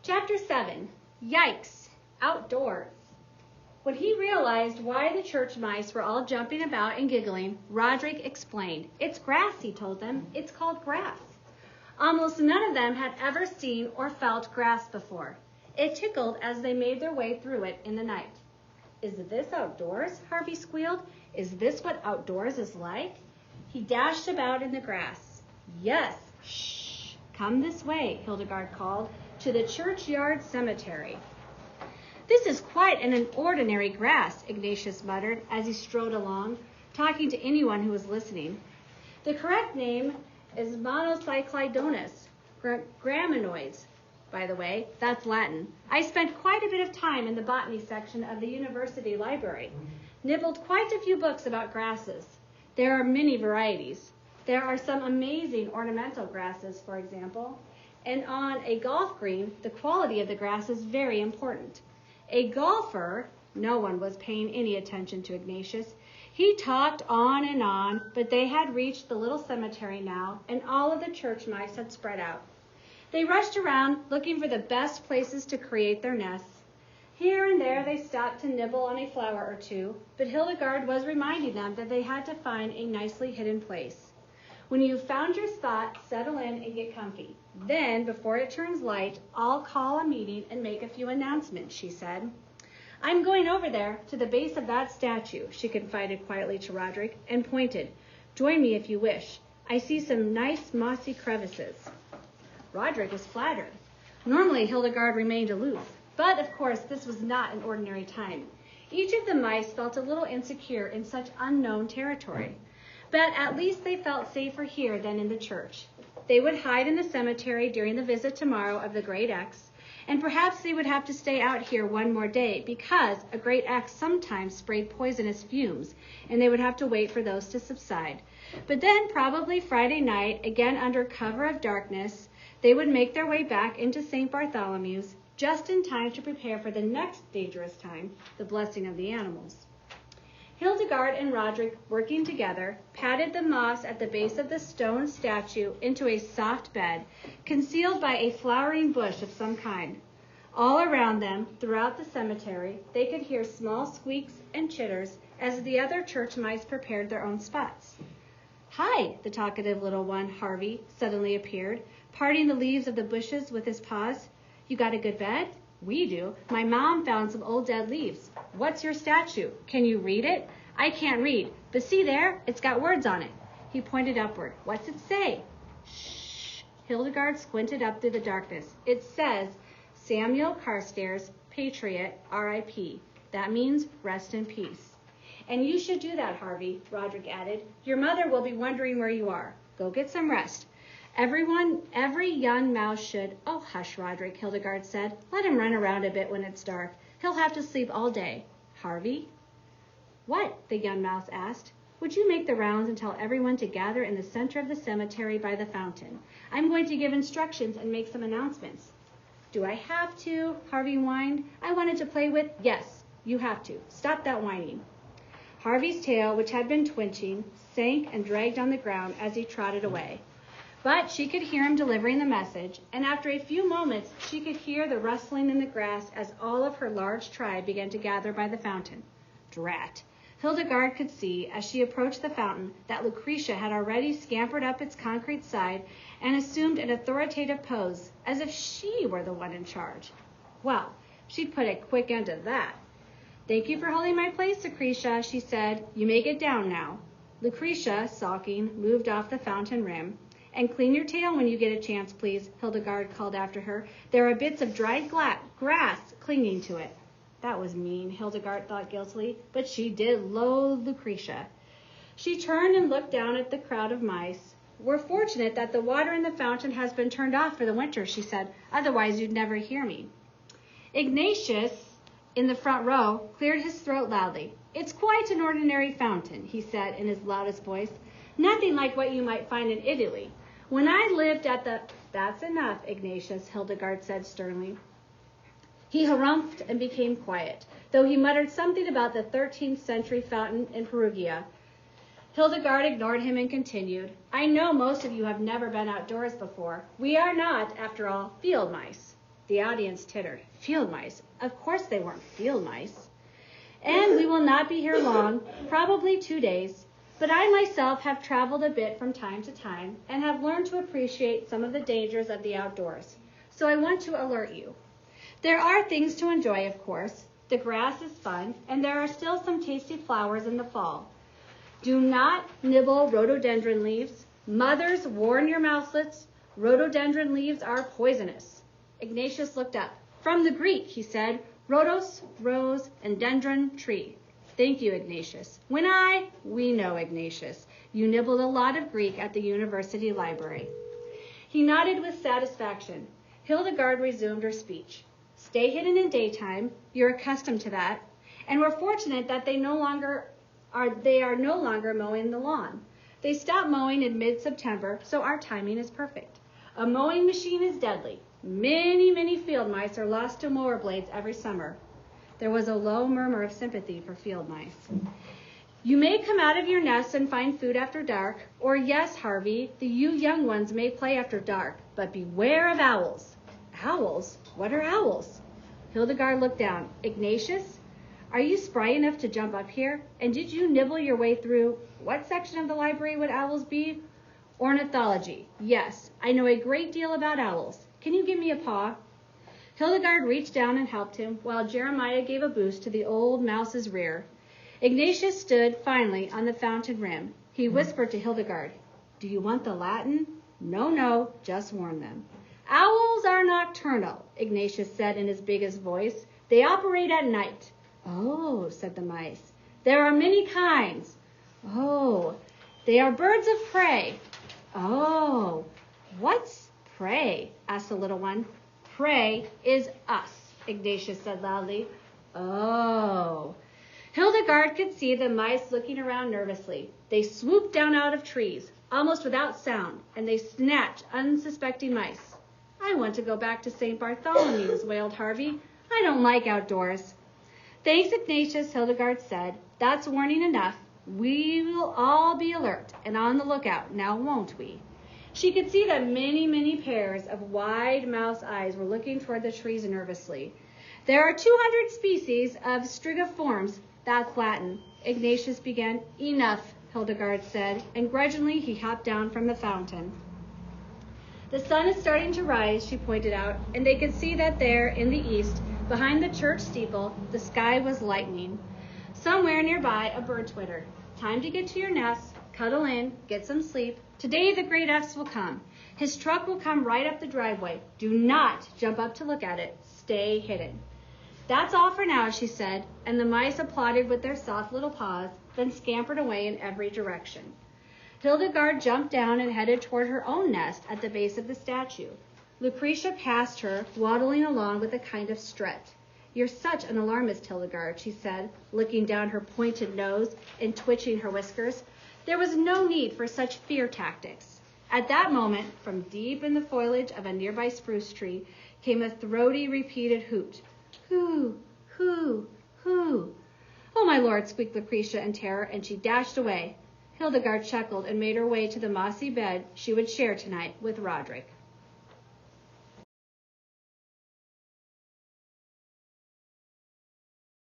Chapter 7, Yikes, Outdoors. When he realized why the church mice were all jumping about and giggling, Roderick explained. It's grass, he told them. It's called grass. Almost none of them had ever seen or felt grass before. It tickled as they made their way through it in the night. Is this outdoors? Harvey squealed. Is this what outdoors is like? He dashed about in the grass. Yes, shh, come this way, Hildegard called, to the churchyard cemetery. This is quite an ordinary grass, Ignatius muttered as he strode along, talking to anyone who was listening. The correct name is Monocyclidonus, graminoids. By the way, that's Latin. I spent quite a bit of time in the botany section of the university library. Nibbled quite a few books about grasses. There are many varieties. There are some amazing ornamental grasses, for example. And on a golf green, the quality of the grass is very important. A golfer, no one was paying any attention to Ignatius. He talked on, but they had reached the little cemetery now, and all of the church mice had spread out. They rushed around, looking for the best places to create their nests. Here and there they stopped to nibble on a flower or two, but Hildegard was reminding them that they had to find a nicely hidden place. When you've found your spot, settle in and get comfy. Then, before it turns light, I'll call a meeting and make a few announcements, she said. I'm going over there to the base of that statue, she confided quietly to Roderick, and pointed. Join me if you wish. I see some nice mossy crevices. Roderick was flattered. Normally, Hildegard remained aloof, but of course, this was not an ordinary time. Each of the mice felt a little insecure in such unknown territory. But at least they felt safer here than in the church. They would hide in the cemetery during the visit tomorrow of the Great X, and perhaps they would have to stay out here one more day because a Great X sometimes sprayed poisonous fumes, and they would have to wait for those to subside. But then, probably Friday night, again under cover of darkness, they would make their way back into St. Bartholomew's just in time to prepare for the next dangerous time, the blessing of the animals. Hildegard and Roderick, working together, patted the moss at the base of the stone statue into a soft bed, concealed by a flowering bush of some kind. All around them, throughout the cemetery, they could hear small squeaks and chitters as the other church mice prepared their own spots. Hi, the talkative little one, Harvey, suddenly appeared, parting the leaves of the bushes with his paws. You got a good bed? We do. My mom found some old dead leaves. What's your statue? Can you read it? I can't read, but see there, it's got words on it. He pointed upward. What's it say? Shh. Hildegard squinted up through the darkness. It says, Samuel Carstairs, Patriot, R.I.P. That means rest in peace. And you should do that, Harvey, Roderick added. Your mother will be wondering where you are. Go get some rest. Every young mouse should. Oh, hush, Roderick, Hildegard said. Let him run around a bit when it's dark. He'll have to sleep all day. Harvey? What? The young mouse asked. Would you make the rounds and tell everyone to gather in the center of the cemetery by the fountain? I'm going to give instructions and make some announcements. Do I have to? Harvey whined. I wanted to play with. Yes, you have to. Stop that whining. Harvey's tail, which had been twitching, sank and dragged on the ground as he trotted away. But she could hear him delivering the message, and after a few moments, she could hear the rustling in the grass as all of her large tribe began to gather by the fountain. Drat! Hildegard could see, as she approached the fountain, that Lucretia had already scampered up its concrete side and assumed an authoritative pose, as if she were the one in charge. Well, she'd put a quick end to that. Thank you for holding my place, Lucretia, she said. You may get down now. Lucretia, sulking, moved off the fountain rim. And clean your tail when you get a chance, please, Hildegard called after her. There are bits of dried grass clinging to it. That was mean, Hildegard thought guiltily, but she did loathe Lucretia. She turned and looked down at the crowd of mice. We're fortunate that the water in the fountain has been turned off for the winter, she said. Otherwise, you'd never hear me. Ignatius, in the front row, cleared his throat loudly. It's quite an ordinary fountain, he said in his loudest voice. Nothing like what you might find in Italy. When I lived at the... That's enough, Ignatius, Hildegard said sternly. He harumphed and became quiet, though he muttered something about the 13th century fountain in Perugia. Hildegard ignored him and continued, I know most of you have never been outdoors before. We are not, after all, field mice. The audience tittered. Field mice? Of course they weren't field mice. And we will not be here long, probably 2 days. But I myself have traveled a bit from time to time and have learned to appreciate some of the dangers of the outdoors. So I want to alert you. There are things to enjoy, of course. The grass is fun, and there are still some tasty flowers in the fall. Do not nibble rhododendron leaves. Mothers, warn your mouselets. Rhododendron leaves are poisonous. Ignatius looked up. From the Greek, he said, rhodos, rose, and dendron, tree. Thank you, Ignatius. We know, Ignatius. You nibbled a lot of Greek at the university library. He nodded with satisfaction. Hildegard resumed her speech. Stay hidden in daytime. You're accustomed to that. And we're fortunate that they are no longer mowing the lawn. They stopped mowing in mid-September, so our timing is perfect. A mowing machine is deadly. Many, many field mice are lost to mower blades every summer. There was a low murmur of sympathy for field mice. You may come out of your nests and find food after dark, or yes, Harvey, you young ones may play after dark, but beware of owls. Owls? What are owls? Hildegard looked down. Ignatius, are you spry enough to jump up here? And did you nibble your way through, what section of the library would owls be? Ornithology. Yes, I know a great deal about owls. Can you give me a paw? Hildegard reached down and helped him, while Jeremiah gave a boost to the old mouse's rear. Ignatius stood, finally, on the fountain rim. He whispered to Hildegard, Do you want the Latin? No, just warn them. Owls are nocturnal, Ignatius said in his biggest voice. They operate at night. Oh, said the mice. There are many kinds. Oh, they are birds of prey. Oh, what's prey? Asked the little one. Prey is us, Ignatius said loudly. Oh. Hildegard could see the mice looking around nervously. They swooped down out of trees, almost without sound, and they snatched unsuspecting mice. I want to go back to St. Bartholomew's, wailed Harvey. I don't like outdoors. Thanks, Ignatius, Hildegard said. That's warning enough. We will all be alert and on the lookout, now won't we? She could see that many, many pairs of wide mouse eyes were looking toward the trees nervously. There are 200 species of strigiforms. That's Latin. Ignatius began. Enough, Hildegard said, and grudgingly he hopped down from the fountain. The sun is starting to rise, she pointed out, and they could see that there, in the east, behind the church steeple, the sky was lightening. Somewhere nearby, a bird twittered. Time to get to your nest, cuddle in, get some sleep. Today the great X will come. His truck will come right up the driveway. Do not jump up to look at it. Stay hidden. That's all for now, she said, and the mice applauded with their soft little paws, then scampered away in every direction. Hildegard jumped down and headed toward her own nest at the base of the statue. Lucretia passed her, waddling along with a kind of strut. You're such an alarmist, Hildegard, she said, looking down her pointed nose and twitching her whiskers. There was no need for such fear tactics. At that moment, from deep in the foliage of a nearby spruce tree, came a throaty, repeated hoot. Hoo, hoo, hoo. Oh, my lord, squeaked Lucretia in terror, and she dashed away. Hildegard chuckled and made her way to the mossy bed she would share tonight with Roderick.